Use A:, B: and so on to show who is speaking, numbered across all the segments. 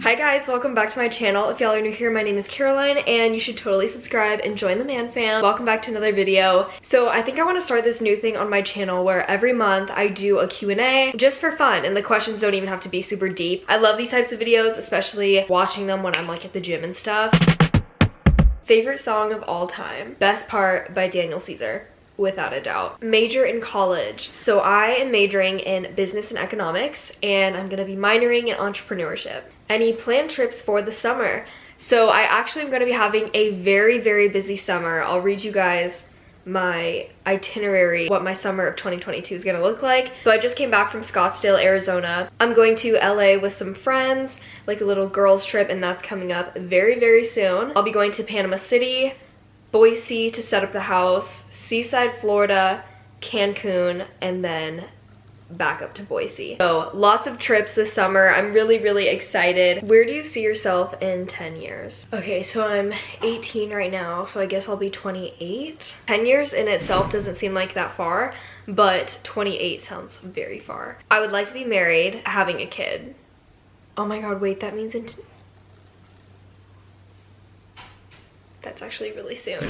A: Hi guys, welcome back to my channel. If y'all are new here, my name is Caroline and you should totally subscribe and join the man fam. Welcome back to another video. So I think I want to start this new thing on my channel where every month I do a Q&A just for fun, and the questions don't even have to be super deep. I love these types of videos, especially watching them when I'm like at the gym and stuff. Favorite song of all time? Best Part by Daniel Caesar. Without a doubt. Major in college. So I am majoring in business and economics and I'm gonna be minoring in entrepreneurship. Any planned trips for the summer? So I actually am gonna be having a very busy summer. I'll read you guys my itinerary, what my summer of 2022 is gonna look like. So I just came back from Scottsdale, Arizona. I'm going to LA with some friends, like a little girls trip, and that's coming up very soon. I'll be going to Panama City, Boise to set up the house, Seaside, Florida, Cancun, and then back up to Boise. So lots of trips this summer. I'm really excited. Where do you see yourself in 10 years? Okay, so I'm 18 right now, so I guess I'll be 28. 10 years in itself doesn't seem like that far, but 28 sounds very far. I would like to be married, having a kid. Oh my god, wait, that means that's actually really soon.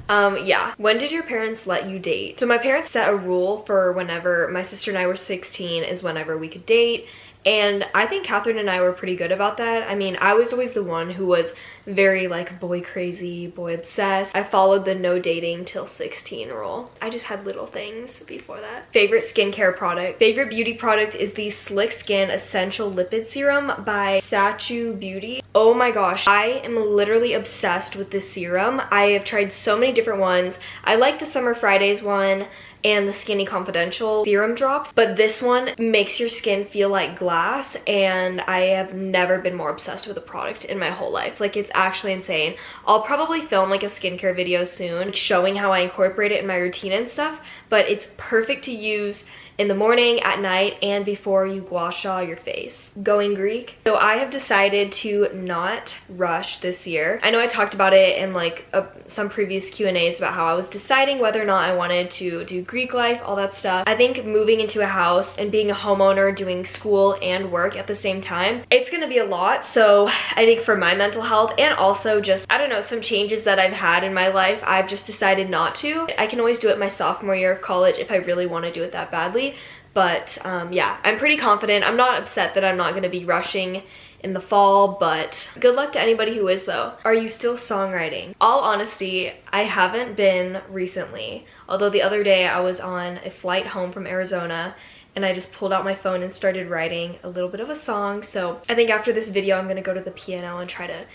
A: Yeah. When did your parents let you date? So my parents set a rule for whenever my sister and I were 16 is whenever we could date. And I think Catherine and I were pretty good about that. I mean, I was always the one who was very like boy crazy, boy obsessed. I followed the no dating till 16 rule. I just had little things before that. Favorite skincare product? Favorite beauty product is the Slick Skin Essential Lipid Serum by Sachu Beauty. Oh my gosh, I am literally obsessed with this serum. I have tried so many different ones. I like the Summer Fridays one and the Skinny Confidential serum drops, but this one makes your skin feel like glass, and I have never been more obsessed with a product in my whole life. Like, it's actually insane. I'll probably film like a skincare video soon showing how I incorporate it in my routine and stuff, but it's perfect to use in the morning, at night, and before you gua sha your face. Going Greek. So I have decided to not rush this year. I know I talked about it in like some previous Q&As about how I was deciding whether or not I wanted to do Greek life, all that stuff. I think moving into a house and being a homeowner, doing school and work at the same time, it's gonna be a lot. So I think for my mental health and also just, I don't know, some changes that I've had in my life, I've just decided not to. I can always do it my sophomore year of college if I really want to do it that badly. But yeah, I'm pretty confident. I'm not upset that I'm not going to be rushing in the fall, but good luck to anybody who is though. Are you still songwriting? All honesty, I haven't been recently. Although the other day I was on a flight home from Arizona and I just pulled out my phone and started writing a little bit of a song. So I think after this video I'm going to go to the piano and try to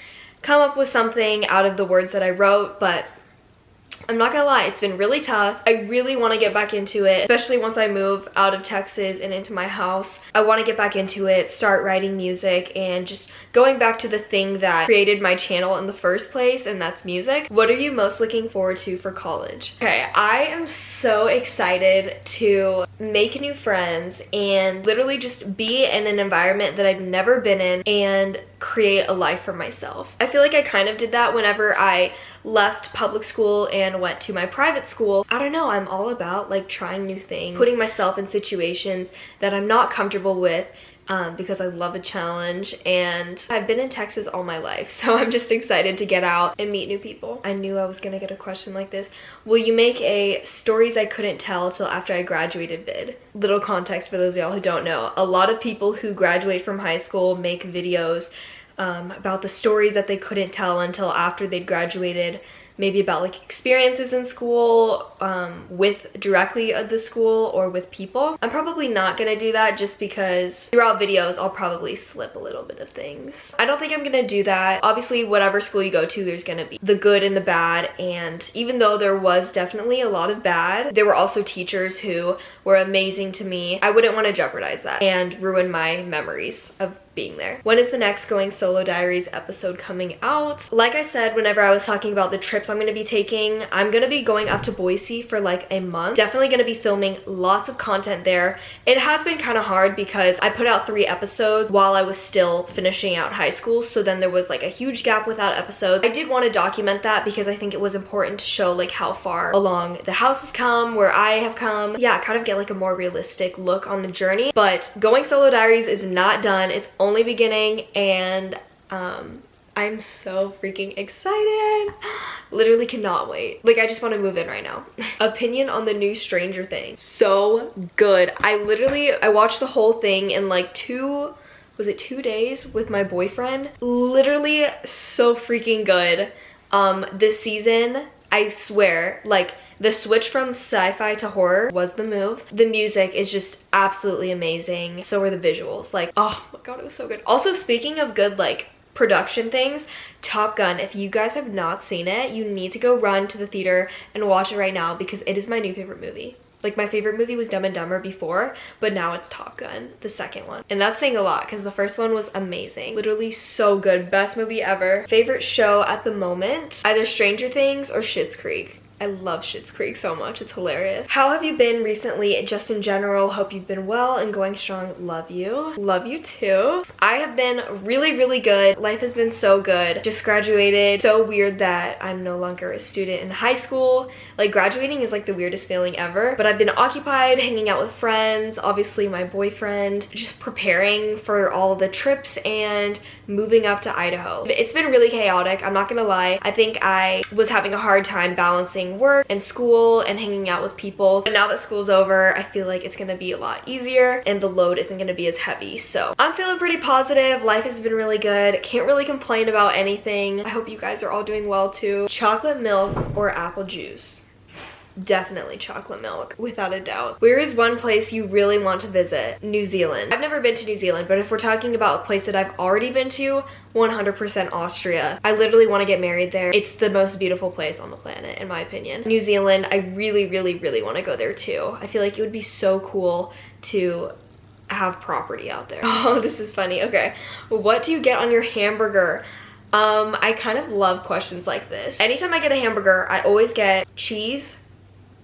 A: come up with something out of the words that I wrote, but I'm not gonna lie, it's been really tough. I really want to get back into it, especially once I move out of Texas and into my house. I want to get back into it, start writing music, and just going back to the thing that created my channel in the first place, and that's music. What are you most looking forward to for college? Okay, I am so excited to make new friends and literally just be in an environment that I've never been in and create a life for myself. I feel like I kind of did that whenever I left public school and went to my private school. I don't know, I'm all about like trying new things, putting myself in situations that I'm not comfortable with because I love a challenge, and I've been in Texas all my life, so I'm just excited to get out and meet new people. I knew I was gonna get a question like this. Will you make a stories I couldn't tell till after I graduated vid? Little context for those of y'all who don't know. A lot of people who graduate from high school make videos about the stories that they couldn't tell until after they'd graduated, maybe about like experiences in school, with directly at the school or with people. I'm probably not gonna do that just because throughout videos I'll probably slip a little bit of things. I don't think I'm gonna do that. Obviously, whatever school you go to, there's gonna be the good and the bad, and even though there was definitely a lot of bad, there were also teachers who were amazing to me. I wouldn't want to jeopardize that and ruin my memories of being there. When is the next Going Solo Diaries episode coming out? Like I said, whenever I was talking about the trips I'm gonna be taking, I'm gonna be going up to Boise for like a month. Definitely gonna be filming lots of content there. It has been kind of hard because I put out 3 episodes while I was still finishing out high school, so then there was like a huge gap without episodes. I did want to document that because I think it was important to show like how far along the house has come, where I have come. Yeah, kind of get like a more realistic look on the journey. But Going Solo Diaries is not done. It's only beginning, and I'm so freaking excited. Literally cannot wait. Like, I just want to move in right now. Opinion on the new Stranger Things. So good. I watched the whole thing in like 2 days with my boyfriend. Literally so freaking good. This season, I swear, like, the switch from sci-fi to horror was the move. The music is just absolutely amazing. So are the visuals. Like, oh my god, it was so good. Also, speaking of good, like, production things, Top Gun. If you guys have not seen it, you need to go run to the theater and watch it right now, because it is my new favorite movie. Like, my favorite movie was Dumb and Dumber before, but now it's Top Gun, the second one. And that's saying a lot, because the first one was amazing. Literally so good. Best movie ever. Favorite show at the moment? Either Stranger Things or Schitt's Creek. I love Schitt's Creek so much. It's hilarious. How have you been recently, just in general? Hope you've been well and going strong. Love you. Love you too. I have been really, really good. Life has been so good. Just graduated. So weird that I'm no longer a student in high school. Like, graduating is like the weirdest feeling ever. But I've been occupied, hanging out with friends, obviously my boyfriend, just preparing for all the trips and moving up to Idaho. It's been really chaotic, I'm not gonna lie. I think I was having a hard time balancing work and school and hanging out with people, but now that school's over, I feel like it's gonna be a lot easier and the load isn't gonna be as heavy. So I'm feeling pretty positive. Life has been really good. Can't really complain about anything. I hope you guys are all doing well too. Chocolate milk or apple juice? Definitely chocolate milk, without a doubt. Where is one place you really want to visit? New Zealand. I've never been to New Zealand, but if we're talking about a place that I've already been to, 100% Austria. I literally want to get married there. It's the most beautiful place on the planet, in my opinion. New Zealand, I really, really, really want to go there too. I feel like it would be so cool to have property out there. Oh, this is funny. Okay, what do you get on your hamburger? I kind of love questions like this. Anytime I get a hamburger, I always get cheese,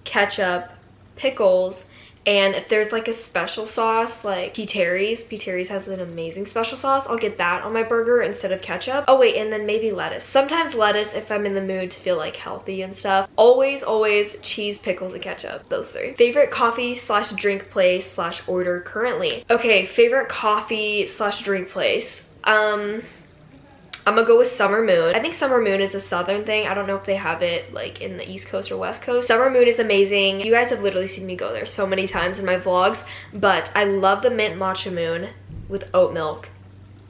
A: ketchup, pickles, and if there's like a special sauce like P. Terry's has an amazing special sauce, I'll get that on my burger instead of ketchup. Oh wait, and then maybe lettuce. Sometimes lettuce if I'm in the mood to feel like healthy and stuff. Always cheese, pickles, and ketchup. Those 3. Favorite coffee / drink place / order currently? Okay, favorite coffee / drink place. I'm gonna go with Summer Moon. I think Summer Moon is a southern thing. I don't know if they have it like in the East Coast or West Coast. Summer Moon is amazing. You guys have literally seen me go there so many times in my vlogs, but I love the mint matcha moon with oat milk.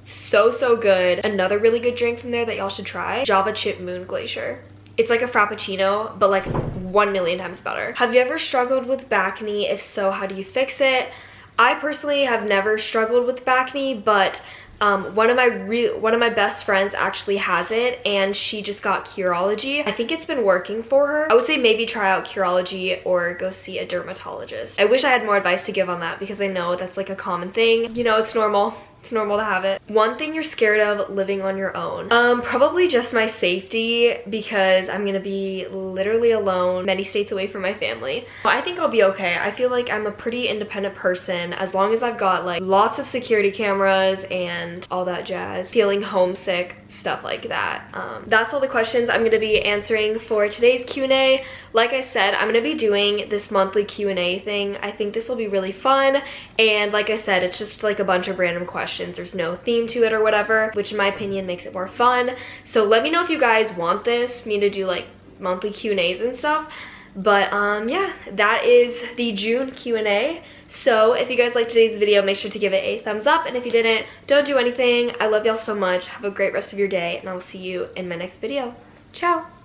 A: So good. Another really good drink from there that y'all should try, Java Chip Moon Glacier. It's like a frappuccino, but like 1,000,000 times better. Have you ever struggled with back knee? If so, how do you fix it? I personally have never struggled with back knee, but one of my best friends actually has it, and she just got Curology. I think it's been working for her. I would say maybe try out Curology or go see a dermatologist. I wish I had more advice to give on that, because I know that's like a common thing. You know, it's normal. It's normal to have it. One thing you're scared of living on your own? Probably just my safety, because I'm gonna be literally alone, many states away from my family. I think I'll be okay. I feel like I'm a pretty independent person as long as I've got like lots of security cameras and all that jazz. Feeling homesick, stuff like that. That's all the questions I'm gonna be answering for today's Q&A. Like I said, I'm gonna be doing this monthly Q&A thing. I think this will be really fun, and like I said, it's just like a bunch of random questions. There's no theme to it or whatever, which in my opinion makes it more fun. So let me know if you guys want me to do like monthly Q&As and stuff. But yeah, that is the June Q&A. So if you guys liked today's video, make sure to give it a thumbs up, and if you didn't, don't do anything. I love y'all so much. Have a great rest of your day, and I'll see you in my next video. Ciao!